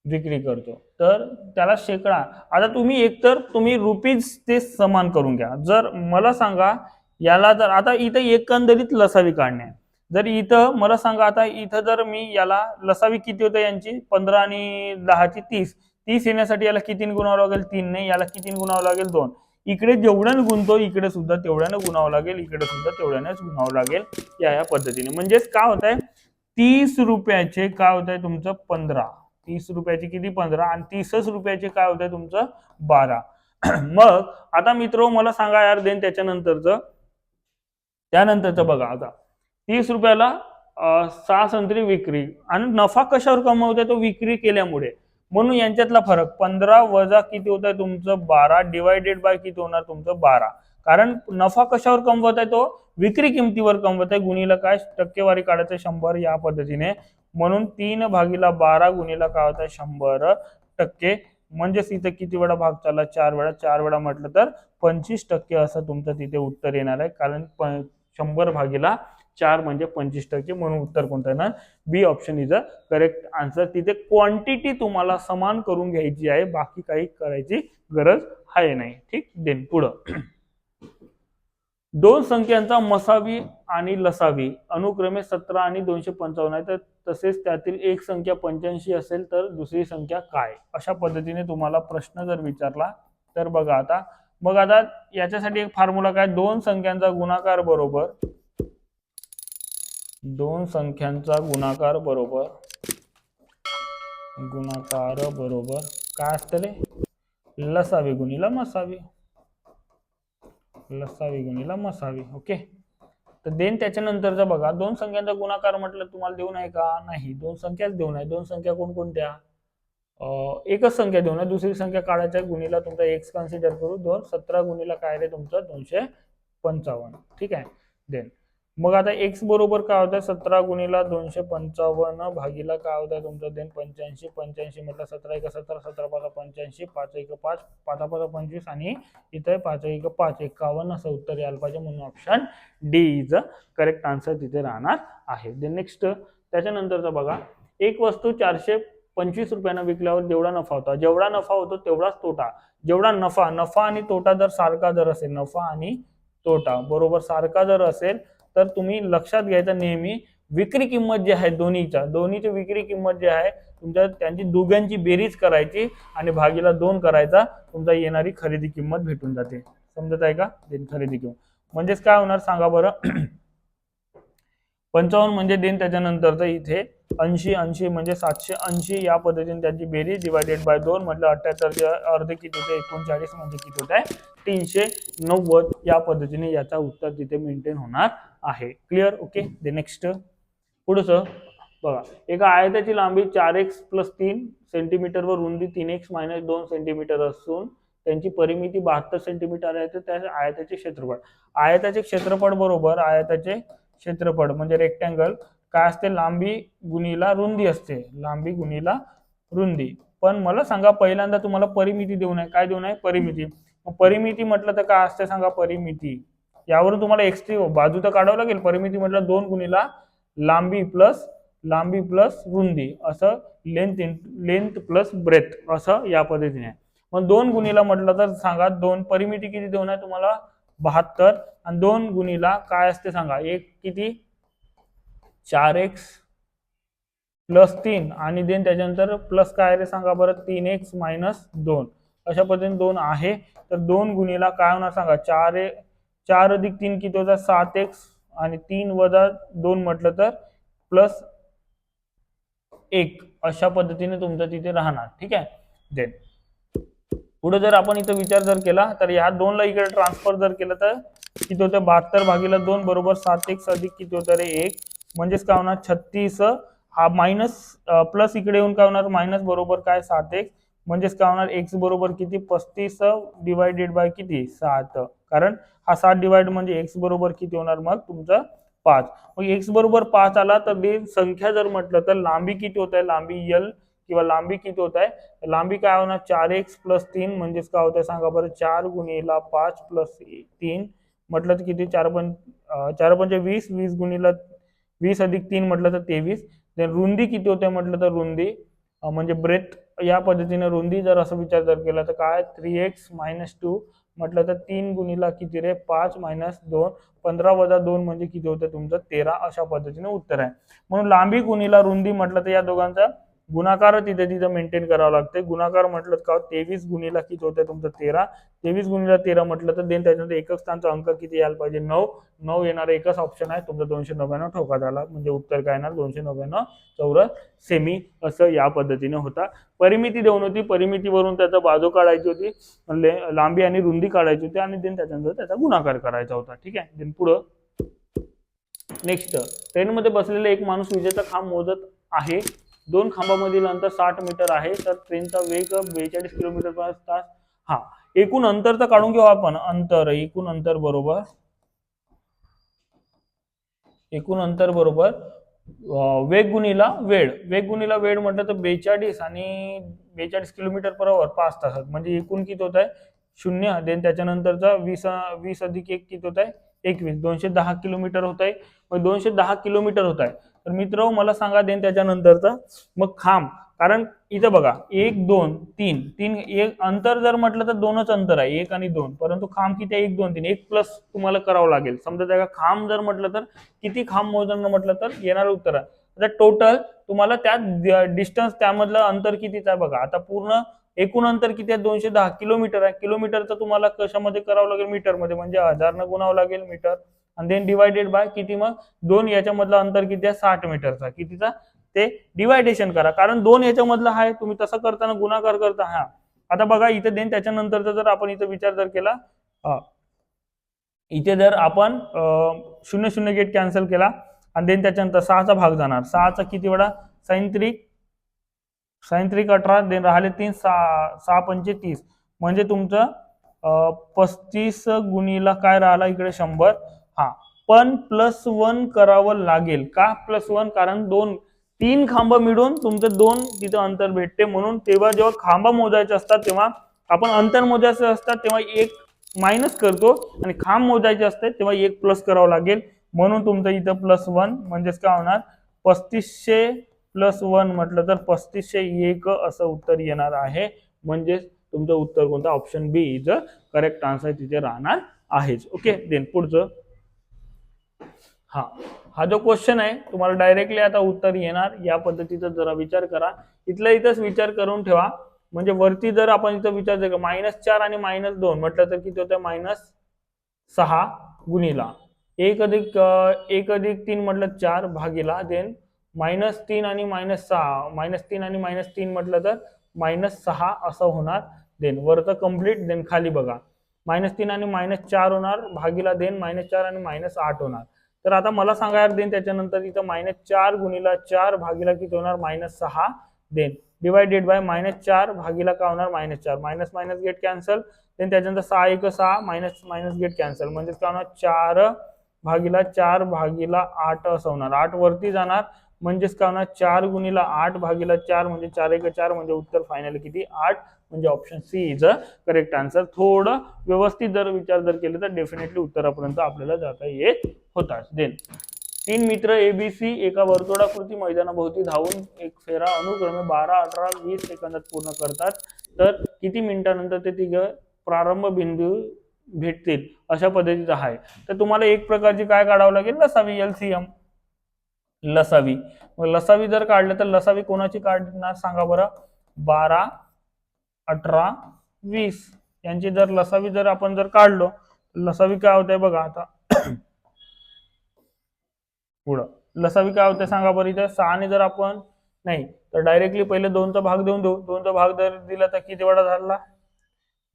विक्री करतो, तर त्याला शेकडा. आता तुम्ही एकतर तुम्ही रुपीज ते समान करून घ्या. जर मला सांगा याला जर आता इथं एकंदरीत लसावी काढणे आहे. जर इथं मला सांगा, आता इथं जर मी याला लसावी किती होतं यांची 15 आणि 10ची 30, 30 येण्यासाठी याला किती गुणावं लागेल 3 ने, याला किती गुणावं लागेल 2. इकडे जेवढ्यानं गुणतो इकडे सुद्धा तेवढ्यानं गुणावं लागेल, इकडे सुद्धा तेवढ्यानेच गुणावं लागेल, या पद्धतीने. म्हणजेच काय होत आहे 30 रुपयाचे काय होत आहे तुमचं 15, 30 रुपयाचे किती 15 आणि 30 रुपयाचे काय होत आहे तुमचं 12. मग आता मित्र मला सांगा यार देन त्यानंतरचं बघा. आता 30 रुपयाला 6 संत्री विक्री आणि नफा कशावर कमवते तो विक्री केल्यामुळे, म्हणून यांच्यातला फरक 15 वजा किती होत आहे तुमचं 12 डिवायडेड बाय किती होणार तुमचं 12. कारण नफा कशावर कमवत आहे तो विक्री किमतीवर कमवत आहे, गुणीला काय टक्केवारी काढायचं 100 या पद्धतीने. म्हणून 3/12 गुणीला काय होत आहे 100%. म्हणजेच इथे किती वेळा भाग चालला 4 वेळा, 4 वेळा म्हटलं तर 25% असं तुमचं तिथे उत्तर येणार आहे. कारण 100/4 म्हणजे 25%, म्हणून उत्तर कोणतं येणार B option is a correct answer. तिथे क्वांटिटी तुम्हाला समान करून घ्यायची आहे, बाकी काही करायची गरज आहे नाही. ठीक, देन पुढं दोन संख्यांचा मसावी आणि लसावी अनुक्रमे 17 आणि 255 आहे, तर तसेच त्यातील एक संख्या 85 असेल तर दुसरी संख्या काय, अशा पद्धतीने तुम्हाला प्रश्न जर विचारला तर बघा आता. मग आता याच्यासाठी एक फॉर्म्युला काय, दोन संख्यांचा गुणाकार बरोबर काय असतं रे लसावी गुणीला मसावी. ओके, तर देन त्याच्यानंतरचा बघा दोन संख्यांचा गुणाकार म्हटलं तुम्हाला देऊन आहे का, नाही, दोन संख्याच देऊन आहे. दोन संख्या कोणकोणत्या, एकच संख्या देऊन आहे, दुसरी संख्या काढायच्या गुणीला तुमचा एक्स कन्सिडर करू. 17 गुणीला काय रे तुमचं 255. ठीक आहे, देन मग आता एक्स बरोबर काय होतं 17 गुणीला 255 भागीला काय होतं तुमचं देन 85. 85 म्हटलं 17 1 17, 17 5 85, 5 1 5, 5 5 25 आणि इथे 5 1 5 51 असं उत्तर यायला पाहिजे. म्हणून option D is a correct answer तिथे राहणार आहे. देन नेक्स्ट त्याच्यानंतरचा बघा, एक वस्तू 425 रुपयांना विकल्यावर जेवढा नफा होता, जेवढा नफा होतो तेवढाच तोटा. जेवढा नफा आणि तोटा जर सारखा जर असेल, नफा आणि तोटा बरोबर सारखा जर असेल, तर तुम्ही लक्षात घ्यायचं नेहमी विक्री किंमत जी आहे दोन्हीची विक्री किंमत जी आहे तुमच्या त्यांची दोघांची बेरीज करायची आणि भागीला 2 करायचा, तुमचा येणारी खरेदी किंमत भेटून जाते. समजत आहे का, देन खरेदी किंमत म्हणजेच काय होणार सांगा बरं. 55 म्हणजे देन त्याच्यानंतर इथे 80 म्हणजे 780 या पद्धतीने त्यांची बेरीज डिवायडेड बाय 2 म्हटलं 78 अर्धे किती होते 39 म्हणजे किती होत आहे 390 या पद्धतीने याचा उत्तर तिथे मेंटेन होणार आहे. Clear, okay. दे नेक्स्ट पुढचं बघा, एका आयताची लांबी 4x + 3 सेंटीमीटर व रुंदी 3x - 2 सेंटीमीटर असून त्यांची परिमिती 72 सेंटीमीटर आहे, तर त्या आयताचे क्षेत्रफळ बरोबर आयताचे क्षेत्रफळ म्हणजे रेक्टँगल काय असते लांबी गुणीला रुंदी असते, लांबी गुणीला रुंदी. पण मला सांगा पहिल्यांदा तुम्हाला परिमिती देऊन आहे, काय देऊन आहे परिमिती. परिमिती म्हटलं तर काय असते सांगा परिमिती, यावरून तुम्हाला एक्सट्री बाजू तर काढावं लागेल. परिमिती म्हटलं 2 गुणीला लांबी प्लस रुंदी असं लेंथ प्लस ब्रेथ असं या पद्धतीने. मग 2 गुणीला म्हटलं तर सांगा 2 परिमिती किती देऊन आहे तुम्हाला 72 आणि 2 गुणीला काय असते सांगा एक किती 4x + 3 आणि देन त्याच्यानंतर प्लस काय रे सांगा बरं 3x - 2 अशा पद्धतीने 2 आहे. तर 2 गुणीला काय होणार सांगा 4 अधिक 3 किती होता 7x आणि 3 वजा 2 म्हटलं तर +1 अशा पद्धतीने तुमचं तिथे राहणार. ठीक आहे, देन पुढे जर आपण इथं विचार जर केला तर ह्या 2 ला इकडे ट्रान्सफर जर केलं तर किती होतं 72/2 बरोबर 7x अधिक किती होतं रे 1 म्हणजेच काय होणार 36. हा मायनस प्लस इकडे येऊन काय होणार मायनस बरोबर काय 7x म्हणजेच काय होणार x बरोबर किती 35 डिवायडेड बाय किती 7. कारण हा 7 डिवाइड म्हणजे x बरोबर किती होणार मग तुमचं 5. मग x बरोबर 5 आला तर संख्या जर म्हटलं तर लांबी किती होत आहे लांबी l किंवा लांबी किती होत आहे लांबी काय होणार 4x + 3 म्हणजेच काय होत आहे सांगा बरं 4 गुणीला 5 + 3 म्हटलं तर किती 4 पंचे 20 20 गुणीला 20 अधिक 3 म्हटलं तर 23. रुंदी किती होते म्हटलं तर रुंदी म्हणजे ब्रेथ या पद्धतीने रुंदी जर असं विचार जर केला तर काय 3x-2 म्हटलं तर 3 गुणिला किती रे 5-2 15 वजा 2 म्हणजे किती होतं तुमचं 13 अशा पद्धतीने उत्तर आहे. म्हणून लांबी गुणिला रुंदी म्हटलं तर या दोघांचा गुणाकार तिथे तिथं मेंटेन करावं लागते. गुणाकार म्हटलं का 23 गुणिला किती होतं तुमचं 13, 23 गुणिला 13 म्हटलं तर देन त्याच्यानंतर एकक स्थानचा अंक किती यायला पाहिजे 9, 9 येणारा एकच ऑप्शन आहे तुमचा 299 ठोकात आला. म्हणजे उत्तर काय येणार 299 चौरस सेमी असं या पद्धतीने होता. परिमिती देऊन होती, परिमितीवरून त्याचा बाजू काढायची होती, लांबी आणि रुंदी काढायची होती आणि देन त्याच्यानंतर त्याचा गुणाकार करायचा होता. ठीक आहे. देन पुढं नेक्स्ट, ट्रेनमध्ये बसलेला एक माणूस विजेचा खांब मोजत आहे. दोन खांबामधील अंतर 60 मीटर आहे. तर ट्रेनचा वेग 42 किलोमीटर पर तास. हा, एकूण अंतर तर काढून घेऊ आपण. एकूण अंतर बरोबर वेग गुणिला वेळ म्हटलं तर 42 आणि 42 किलोमीटर पर आवर 5 तासात. म्हणजे एकूण किती होत आहे 0. देन त्याच्यानंतरचा 20 अधिक 1 किती होत आहे 21. 210 किलोमीटर होत आहे. मग 210 किलोमीटर होत आहे. तर मित्र मला सांगा देन त्याच्यानंतरचा मग खांब, कारण इथं बघा 1 2 3 एक अंतर जर म्हटलं तर दोनच अंतर आहे 1 आणि 2, परंतु खांब किती आहे 1 2 3 1 प्लस तुम्हाला करावं लागेल. समजा त्या खांब जर म्हटलं तर किती खांब मोजणं म्हटलं तर येणारं उत्तर आहे. आता टोटल तुम्हाला त्या डिस्टन्स त्यामधलं अंतर कितीच आहे बघा. आता पूर्ण एकूण अंतर किती आहे 210 किलोमीटर आहे. किलोमीटरचं तुम्हाला कशामध्ये करावं लागेल मीटरमध्ये, म्हणजे 1000 न गुणावं लागेल मीटर आणि देन डिवायडेड बाय किती, मग 2 याच्यामधलं अंतर किती आहे 60 मीटरचा. कितीचा ते डिवायडेशन करा, कारण 2 याच्यामधलं आहे. तुम्ही तसं करताना गुणाकार करता. हा आता बघा इथे देन त्याच्यानंतरचा जर आपण इथे विचार जर केला, इथे जर आपण 0 गेट कॅन्सल केला आणि देन त्याच्यानंतर 6चा भाग जाणार. 6चा किती वेळा साइन त्रिक 18 देन राहिले 3 6 पंचे 30 म्हणजे तुमचं 35 गुणिला काय राहिला इकडे 100. हा पण +1 करावं लागेल. का +1? कारण 3 खांब मिळून तुमचं 2 तिथं अंतर भेटते. म्हणून तेव्हा जेव्हा खांब मोजायचे असतात तेव्हा आपण अंतर मोजायचे असतात तेव्हा 1 मायनस करतो आणि खांब मोजायचे असते तेव्हा 1 प्लस करावं लागेल. म्हणून तुमचं इथं +1 म्हणजेच काय होणार 3500 +1 म्हटलं तर 3501 असं उत्तर येणार आहे. म्हणजेच तुमचं उत्तर कोणतं option B is correct answer तिथे राहणार आहेच. ओके. देन पुढचं, हा जो क्वेश्चन आहे तुम्हाला डायरेक्टली आता उत्तर येणार. या पद्धतीचा जरा विचार करा, इथल्या इथंच विचार करून ठेवा. म्हणजे वरती जर आपण इथं विचार जर -4 आणि -2 म्हटलं तर किती होतं -6 गुणिला 1 अधिक 3 म्हटलं 4 भागीला देन -3 आणि -6 -3 आणि -3 म्हटलं तर -6 असं होणार. देन वरचं कम्प्लीट. देन खाली बघा -3 आणि -4 होणार भागीला देन -4 आणि -8 होणार. तर आता मला सांगा यार देन त्याच्यानंतर इथं -4 गुणिला 4 भागीला किती होणार -6 देन डिवायडेड बाय -4 भागीला काय होणार -4 minus minus get cancel. Then त्याच्यानंतर 6 1 6 मायनस मायनस गेट कॅन्सल म्हणजे काय होणार 4 भागीला 8 असं होणार. 8 वरती जाणार म्हणजेच काय होणार 4 गुणिला 8 भागीला 4 म्हणजे 4 1 4 म्हणजे उत्तर फायनल किती 8. म्हणजे option C is a correct answer. थोडं व्यवस्थित जर विचार जर केले तर डेफिनेटली उत्तरापर्यंत आपल्याला जाता येत होता. देन 3 मित्र एबीसी एका वर्तुळाकृती मैदानाभोवती धावून एक फेरा अनुक्रमे 12 18 20 सेकंदात पूर्ण करतात. तर किती मिनिटानंतर ते तिघं प्रारंभ बिंदू भेटतील अशा पद्धतीचा आहे. तर तुम्हाला एक प्रकारची काय काढावं लागेल लसावी, LCM लसावी. मग लसावी जर काढलं तर लसावी कोणाची काढणार सांगा बरं. 12 18 20 यांची जर लसावी जर आपण जर काढलो लसावी काय होत आहे बघा. आता पुढं लसावी काय होते सांगा बरं. इथे 6 ने जर आपण नाही तर डायरेक्टली पहिले 2चा भाग देऊन देऊ. 2चा भाग जर दिला तर किती वेळा झाला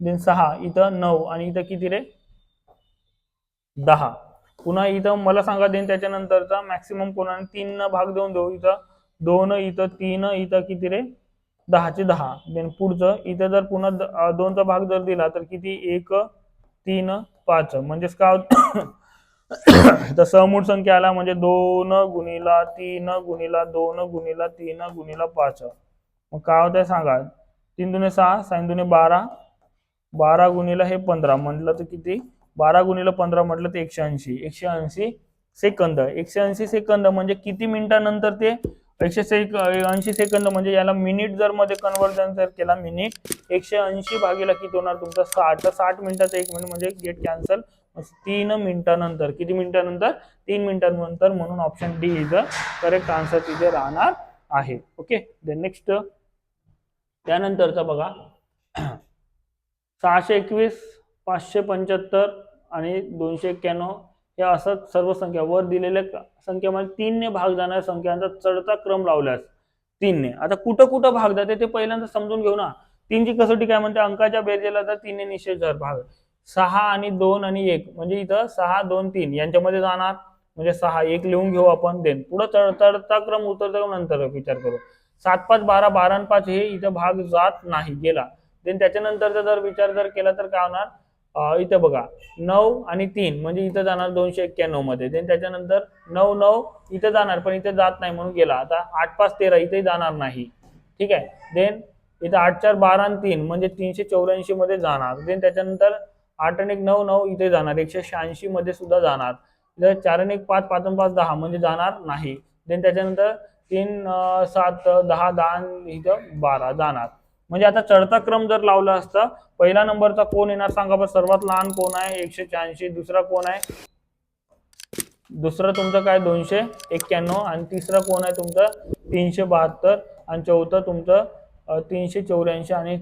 देन 6 इथं 9 आणि इथं किती रे 10. पुन्हा इथं मला सांगा देन त्याच्यानंतरचा मॅक्सिमम कोणाने 3 न भाग देऊन देऊ. इथं 2 इथं 3 इथं किती रे 10चे 10. देन पुढचं इथं जर पुन्हा 2चा भाग जर दिला तर किती 1 3 5 म्हणजेच काय तर समूळ संख्या आला म्हणजे 2 गुणिला 3 गुणिला 2 गुणिला 3 गुणिला 5. मग काय होतंय सांगा 3 दुने 6 6 दुने 12 12 गुणिला हे 15 म्हटलं तर किती 12 गुणिला 15 म्हटलं तर 180 सेकंद. 180 सेकंद म्हणजे किती मिनिटानंतर ते 180 सेकंद म्हणजे याला मिनिट जर मध्ये कन्वर्जन जर केला मिनिट 180 भागीला किती होणार तुमचा 60. 60 मिनिटाचं 1 मिनिट म्हणजे गेट कॅन्सल. 3 मिनिटानंतर किती मिनिटानंतर 3 मिनिटांनंतर म्हणून option D is the correct answer तिथे राहणार आहे. ओके देन नेक्स्ट त्यानंतरचा बघा 621 575 आणि 291 हे असं सर्व संख्या वर दिलेल्या संख्येमध्ये 3 ने भाग जाणाऱ्या संख्यांचा चढता क्रम लावल्यास 3 ने आता कुठं कुठं भाग जाते ते पहिल्यांदा समजून घेऊ ना. 3 ची कसोटी काय म्हणते अंकाच्या बेरजेला तर 3 ने निश्चित भाग 6 आणि 2 आणि 1 म्हणजे इथं 6 2 3 यांच्यामध्ये जाणार म्हणजे 6 1 लिहून घेऊ आपण. देन पुढे चढता क्रम उतरता नंतर विचार करू 7 5 12 12 आणि 5 हे इथं भाग जात नाही गेला. देन त्याच्यानंतरचा जर विचार जर केला तर काय होणार इथे बघा 9 आणि 3 म्हणजे इथं जाणार 291 मध्ये. देन त्याच्यानंतर 9 9 इथं जाणार पण इथे जात नाही म्हणून गेला. आता 8 5 13 इथे जाणार नाही. ठीक आहे. देन इथं 8 4 12 आणि 3 म्हणजे 384 मध्ये जाणार. देन त्याच्यानंतर 8 आणि 1 9 9 इथे जाणार 186 मध्ये सुद्धा जाणार. इथे 4 आणि 1 5 5 आणि 5 10 म्हणजे जाणार नाही. देन त्याच्यानंतर 3 7 10 10 इथं 12 जाणार. म्हणजे आता चढता क्रम जर लावला असता पहिला नंबरचा कोण येणार सांगा बरं. सर्वात लहान कोण आहे 186. दुसरा कोण आहे दुसरा तुमचं काय 291 आणि तिसरा कोण आहे तुमचं 372 आणि चौथं तुमचं 384 आणि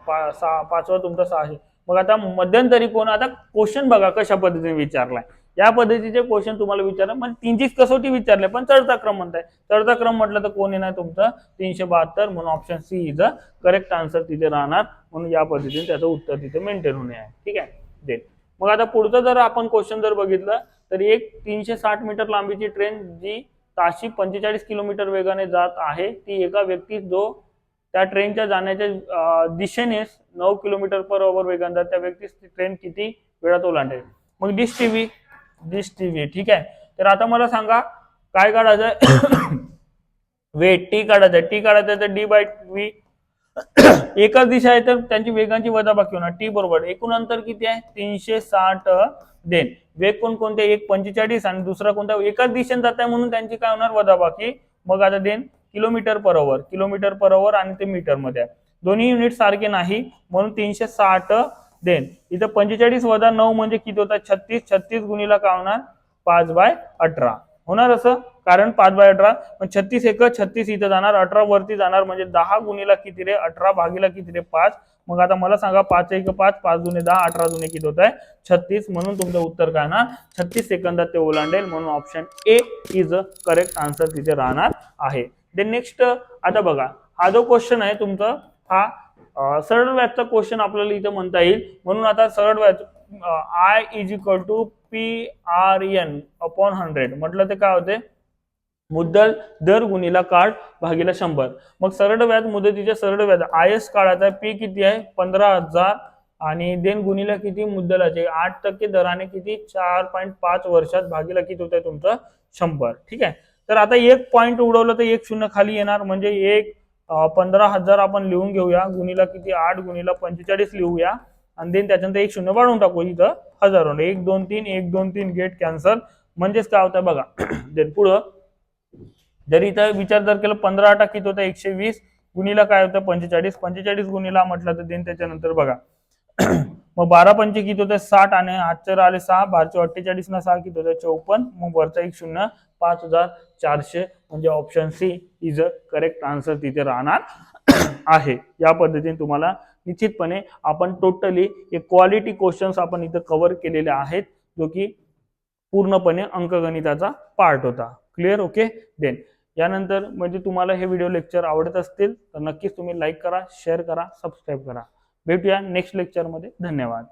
पाचवा तुमचा 600. मग आता मध्यंतरी कोण आता क्वेश्चन बघा कशा पद्धतीने विचारलाय. या पद्धतीचे क्वेश्चन तुम्हाला विचारलं म्हणजे 3चीच कसोटी विचारले पण चढता क्रम म्हणताय. चढता क्रम म्हटलं तर कोण येणार तुमचं 372 म्हणून option C is a correct answer तिथे राहणार. म्हणून या पद्धतीने त्याचं उत्तर तिथे मेंटेन होणे आहे. ठीक आहे. देन मग आता पुढचं जर आपण क्वेश्चन जर बघितलं तर एक 360 मीटर लांबीची ट्रेन जी ताशी 45 किलोमीटर वेगाने जात आहे ती एका व्यक्ती जो त्या ट्रेनच्या जाण्याच्या दिशेने 9 किलोमीटर पर आवर वेगाने जात त्या व्यक्तीस ट्रेन किती वेळात ओलांडेल. मग डिश टीव्ही ठीक आहे. तर आता मला सांगा काय काढायचं वेट टी काढायचं. टी काढायचं तर डी बाय व्ही एकच दिशा आहे तर त्यांची वेगांची वजाबाकी होणार. टी बरोबर एकूण अंतर किती आहे 360. देन वेग कोणते एक 45 आणि दुसरा कोणता एकाच दिशेने जात आहे म्हणून त्यांची काय होणार वजाबाकी. मग आता देन किलोमीटर पर आवर आणि ते मीटर मध्ये आहे. दोन्ही युनिट सारखे नाही म्हणून 360. देन इथं 45 वजा 9 म्हणजे किती होतात 36. 36 गुणीला काय होणार 5/18 होणार असं कारण 5/18 पण 36 एक 36 इथं जाणार 18 वरती जाणार म्हणजे 10 गुणीला किती रे 18 भागीला किती रे 5. मग आता मला सांगा 5 1 5 5 दुने 10 18 दुने किती होत आहे 36 म्हणून तुमचं उत्तर काय ना 36 सेकंदात ते ओलांडेल म्हणून option A is a correct answer तिथे राहणार आहे. देन नेक्स्ट आता बघा हा जो क्वेश्चन आहे तुमचा हा सरळ व्याजचा क्वेश्चन आपल्याला इथं म्हणता येईल. म्हणून आता सरळ व्याज I is equal to PRN upon 100 म्हटलं ते काय होते मुद्दल दर गुणीला काळ भागीला 100. मग सरळ व्याज मुदतीचे सरळ व्याज IS काळाचा पी किती आहे 15,000 आणि देन गुणीला किती मुद्दलाचे 8% दराने किती 4.5 वर्षात भागीला किती होत आहे तुमचं 100. ठीक आहे. तर आता एक पॉईंट उडवलं तर एक शून्य खाली येणार म्हणजे एक 15,000 आपण लिहून घेऊया गुणीला किती 8 गुणीला 45 लिहूया आणि देन त्याच्यानंतर एक शून्य वाढवून टाकू इथं 1000 1 2 3 1 2 3 गेट कॅन्सल म्हणजेच काय होतं बघा. देन पुढं जर इथं विचार जर केला 15 किती होतं 120 गुणीला काय होतं 45 45 गुणीला म्हटलं तर देन त्याच्यानंतर बघा मग 12 पंचे किती होतं 60 आणि आजचं आले 6 1248 ना 6 किती होतं 54 मग वरचा एक शून्य 5400 म्हणजे option C is a correct answer तिथे राहणार आहे. या पद्धतीने तुम्हाला निश्चितपणे आपण टोटली एक क्वालिटी क्वेश्चन्स आपण इथं कव्हर केलेले आहेत जो की पूर्णपणे अंकगणिताचा पार्ट होता. Clear okay. देन यानंतर म्हणजे तुम्हाला हे व्हिडिओ लेक्चर आवडत असतील तर नक्कीच तुम्ही लाईक करा शेअर करा सबस्क्राईब करा. भेटूया नेक्स्ट लेक्चरमध्ये. धन्यवाद.